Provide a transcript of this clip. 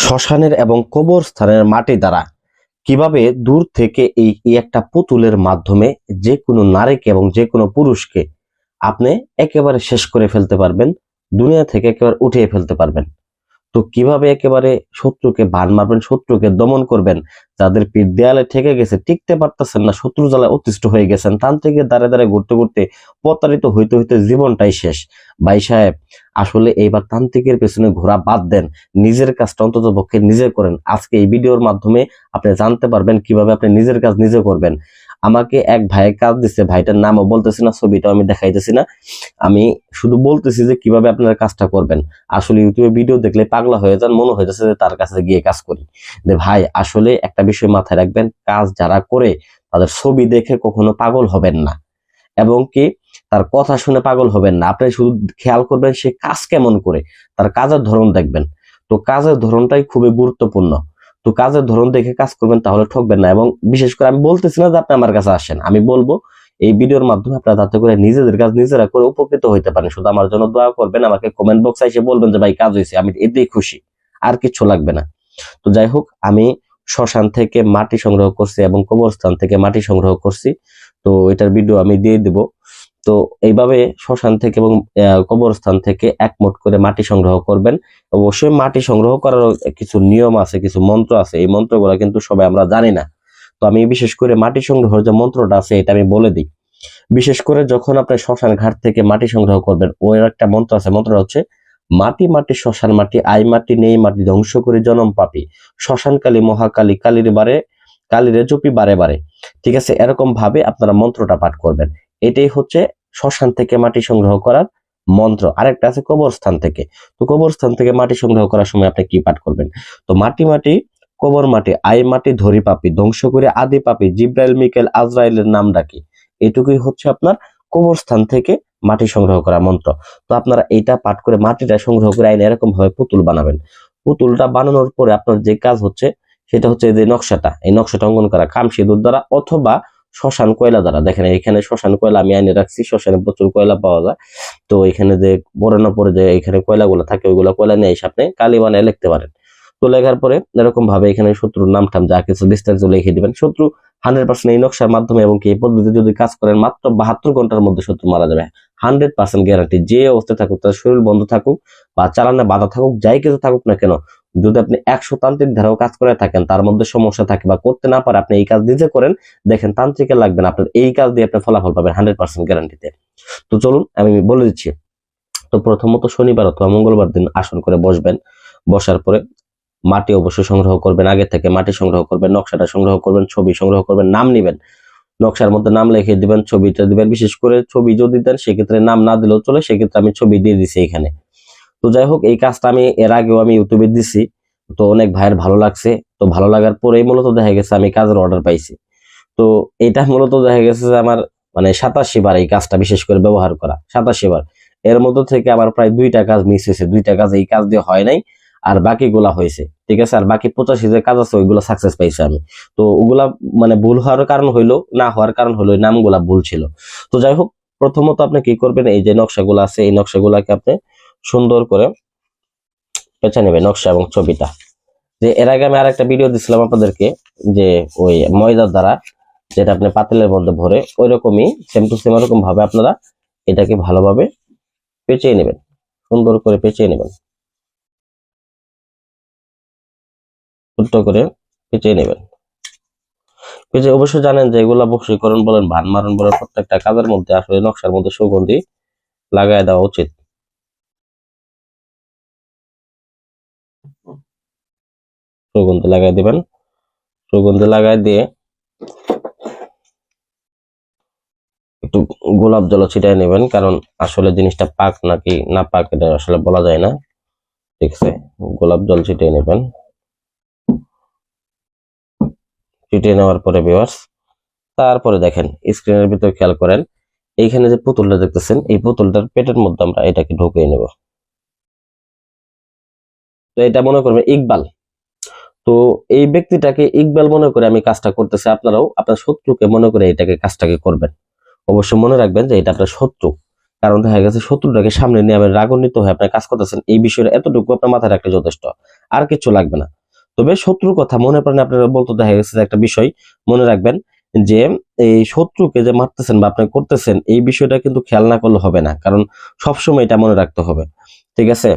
শ্মশানের এবং কবরস্থানের মাটি দ্বারা কিভাবে দূর থেকে এই একটা পুতুলের মাধ্যমে যে কোনো নারীকে এবং যে কোনো পুরুষকে আপনি একেবারে শেষ করে ফেলতে পারবেন, দুনিয়া থেকে একেবারে উঠিয়ে ফেলতে পারবেন। তো কিভাবে একেবারে শত্রুকে বান মারবেন, শত্রুকে দমন করবেন, যাদের পিঠ দেয়ালে ঠেকে গেছে, টিকতে পারতেছেন না, শত্রু জ্বালায় অতিষ্ঠ হয়ে গেছেন, তান্ত্রিকের দ্বারে দ্বারে ঘুরতে ঘুরতে প্রতারিত হইতে হইতে জীবনটাই শেষ। ভাই সাহেব, আসলে এইবার তান্ত্রিকের পেছনে ঘোরা বাদ দেন, নিজের কাজটা অন্তত পক্ষে নিজে করেন। আজকে এই ভিডিওর মাধ্যমে আপনি জানতে পারবেন কিভাবে আপনি নিজের কাজ নিজে করবেন। আমাকে এক ভাইয়ের কাজ দিচ্ছে, ভাইটার নামও বলতেছি না, ছবিটাও আমি দেখাইতেছি না, আমি শুধু বলতেছি যে কিভাবে আপনারা কাজটা করবেন। আসলে ইউটিউবে ভিডিও দেখলে পাগলা হয়ে যান, মনে হয়ে যাচ্ছে যে তার কাছে গিয়ে কাজ করি। যে ভাই, আসলে একটা বিষয় মাথায় রাখবেন, কাজ যারা করে তাদের ছবি দেখে কখনো পাগল হবেন না, এবং কি তার কথা শুনে পাগল হবেন না। আপনি শুধু খেয়াল করবেন সে কাজ কেমন করে, তার কাজের ধরন দেখবেন। তো কাজের ধরনটাই খুবই গুরুত্বপূর্ণ। তো কাজের ধরন দেখে কাজ করবেন, তাহলে ঠকবেন না। এবং বিশেষ করে আমি বলতেছি না যে আপনি আমার কাছে আসেন, আমি বলবো এই ভিডিওর মাধ্যমে আপনারা যাতে করে নিজেদের কাজ নিজেরা করে উপকৃত হইতে পারেন। শুধু আমার জন্য দোয়া করবেন, আমাকে কমেন্ট বক্সে এসে বলবেন যে ভাই কাজ হয়েছে, আমি এতেই খুশি, আর কিছু লাগবে না। তো যাই হোক, আমি শ্মশান থেকে মাটি সংগ্রহ করছি এবং কবরস্থান থেকে মাটি সংগ্রহ করছি, তো এটার ভিডিও আমি দিয়ে দিব। তো এইভাবে শ্মশান থেকে এবং কবরস্থান থেকে একমোট করে মাটি সংগ্রহ করবেন। অবশ্যই মাটি সংগ্রহ করার কিছু নিয়ম আছে, কিছু মন্ত্র আছে, এই মন্ত্রগুলো কিন্তু সবাই আমরা জানি না। তো আমি বিশেষ করে মাটি সংগ্রহের যে মন্ত্রটা আছে এটা আমি বলে দিই। বিশেষ করে যখন আপনি শ্মশান ঘাট থেকে মাটি সংগ্রহ করবেন, ওই একটা মন্ত্র আছে, মন্ত্রটা হচ্ছে মাটি মাটি শ্মশান মাটি, আই মাটি নেই মাটি, ধ্বংস করে জনম পাপি, শ্মশান কালী মহাকালী, কালীর বারে কালীরে চুপি বারে বারে। ঠিক আছে, এরকম ভাবে আপনারা মন্ত্রটা পাঠ করবেন। এটাই হচ্ছে শ্মশান থেকে মাটি সংগ্রহ করার মন্ত্র। আরেকটা আছে কবরস্থান থেকে। তো কবরস্থান থেকে মাটি সংগ্রহ করার সময় আপনি কি পাঠ করবেন? তো মাটি মাটি কবর মাটি, আই মাটি ধরি পাপি, ধ্বংস করে আদি পাপি, জিব্রাইল মিকাইল আজরাইলের নাম ডাকি। এটুকুই হচ্ছে আপনার কবরস্থান থেকে মাটি সংগ্রহ করা মন্ত্র। তো আপনারা এইটা পাঠ করে মাটিটা সংগ্রহ করে আইন এরকম ভাবে পুতুল বানাবেন। পুতুলটা বানানোর পরে আপনার যে কাজ হচ্ছে সেটা হচ্ছে যে নকশাটা, এই নকশাটা অঙ্কন করা কাম সিঁদুর দ্বারা অথবা শ্মশান কয়লা দ্বারা। দেখেন এখানে শ্মশান কয়লা আমি আইনে রাখছি, শ্মশানে প্রচুর কয়লা পাওয়া যায়। তো এখানে যে পড়ানোর পরে যে এখানে কয়লাগুলো থাকে ওইগুলো কয়লা নিয়ে এসে আপনি কালি বানায় লিখতে পারেন। তো লেখার পরে এরকম ভাবে এখানে শত্রুর নাম টাম যা কিছু বিস্তারিত লিখে দিবেন। শত্রু 100% এই নকশার মাধ্যমে এবং এই পদ্ধতি যদি কাজ করেন মাত্র 72 ঘন্টার মধ্যে শত্রু মারা যাবে। 100% গ্যারান্টি। যে অবস্থায় থাকুক, তার শরীর বন্ধ থাকুক বা চালানে বাধা থাকুক, যাই কিছু থাকুক না কেন, যদি আপনি 100 তান্ত্রিক ধারাও কাজ করে থাকেন, তার মধ্যে সমস্যা থাকে বা করতে না পারে, আপনি এই কাজ নিজে করেন, দেখেন তান্ত্রিকে লাগবে না, আপনার এই কাজ দিয়ে আপনি ফলাফল পাবেন 100% গ্যারান্টিতে। তো চলুন আমি বলে দিচ্ছি। তো প্রথমত শনিবার অথবা মঙ্গলবার দিন আসন করে বসবেন। বসার পরে মাটি অবশ্যই সংগ্রহ করবেন, আগে থেকে মাটি সংগ্রহ করবেন, নকশাটা সংগ্রহ করবেন, ছবি সংগ্রহ করবেন, নাম নিবেন, নকশার মধ্যে নাম লিখে দিবেন, ছবিটা দিবেন। বিশেষ করে ছবি যদি দেন সেক্ষেত্রে নাম না দিলেও চলে, সেক্ষেত্রে আমি ছবি দিয়ে দিছি এখানে। তো যাই হোক, এই কাজটা আমি এর আগেও আমি ইউটিউবে দিছি, তো অনেক ভাইয়ের ভালো লাগছে। তো ভালো লাগার পরেই মূলত দেখা গেছে আমি কাজের অর্ডার পাইছি। তো এটা মূলত দেখা গেছে যে আমার মানে 87 বার এই কাজটা বিশেষ করে ব্যবহার করা, 87 বার। এর মধ্যে থেকে আবার প্রায় 2টা কাজ মিস হয়েছে, 2টা কাজ এই কাজ দিয়ে হয় নাই, আর বাকিগুলা হয়েছে। ঠিক আছে, আর বাকি 85 যে কাজ আছে ওইগুলো সাকসেস পাইছি আমি। তো ওগুলা মানে ভুল হওয়ার কারণ হইলো, না হওয়ার কারণ হলো এই নামগুলা ভুল ছিল। তো যাই হোক, প্রথমত আপনি কি করবেন, এই যে নকশাগুলো আছে এই নকশাগুলাকে আপনি সুন্দর করে পেঁচে নেবেন, নকশা এবং ছবিটা। যে এর আগে আমি আরেকটা ভিডিও দিছিলাম আপনাদেরকে, যে ওই ময়দার দ্বারা যেটা আপনি পাতিলের মধ্যে ভরে, ওই রকমই সেম টু সেম এরকম ভাবে আপনারা এটাকে ভালোভাবে পেঁচিয়ে নেবেন, সুন্দর করে পেঁচিয়ে নেবেন, ছোট্ট করে পেঁচিয়ে নেবেন। পেঁচে অবশ্যই জানেন যে এগুলা বশীকরণ বলেন, ভান মারণ বলেন, প্রত্যেকটা কাজের মধ্যে আসলে নকশার মধ্যে সুগন্ধি লাগাই দেওয়া উচিত। সুগন্ধি লাগাই দিবেন। সুগন্ধি লাগাই দিয়ে একটু গোলাপ জল ছিটাই নেবেন, কারণ আসলে জিনিসটা পাক নাকি না পাক এটা আসলে বলা যায় না। ঠিক আছে, গোলাপ জল ছিটিয়ে নেবেন। ছিটিয়ে নেওয়ার পরে ভিউয়ার্স, তারপরে দেখেন স্ক্রিনের ভিতরে খেয়াল করেন, এইখানে যে পুতুলটা দেখতেছেন এই পুতুলটার পেটের মধ্যে আমরা এটাকে ঢুকিয়ে নেব। তো এটা মনে করবেন ইকবাল। তো এই ব্যক্তিটাকে ইকবাল মনে করে আমি কাজটা করতেছি, আপনারাও আপনার শত্রুকে মনে করে এটাকে কাজটাকে করবেন। অবশ্যই মনে রাখবেন যে এটা আপনার শত্রু, কারণ দেখা গেছে শত্রুটাকে সামনে নিয়ে আপনি রাগান্বিত হয়ে আপনার কাজ করতেছেন, এই বিষয়ে এতটুকু আপনার মাথায় রাখলে যথেষ্ট, আর কিছু লাগবে না। তবে শত্রুর কথা মনে প্রাণে আপনারা বলতে দেখা গেছে যে একটা বিষয় মনে রাখবেন যে এই শত্রুকে যে মারতেছেন বা আপনি করতেছেন এই বিষয়টা কিন্তু খেয়াল না করলে হবে না, কারণ সবসময় এটা মনে রাখতে হবে। ঠিক আছে?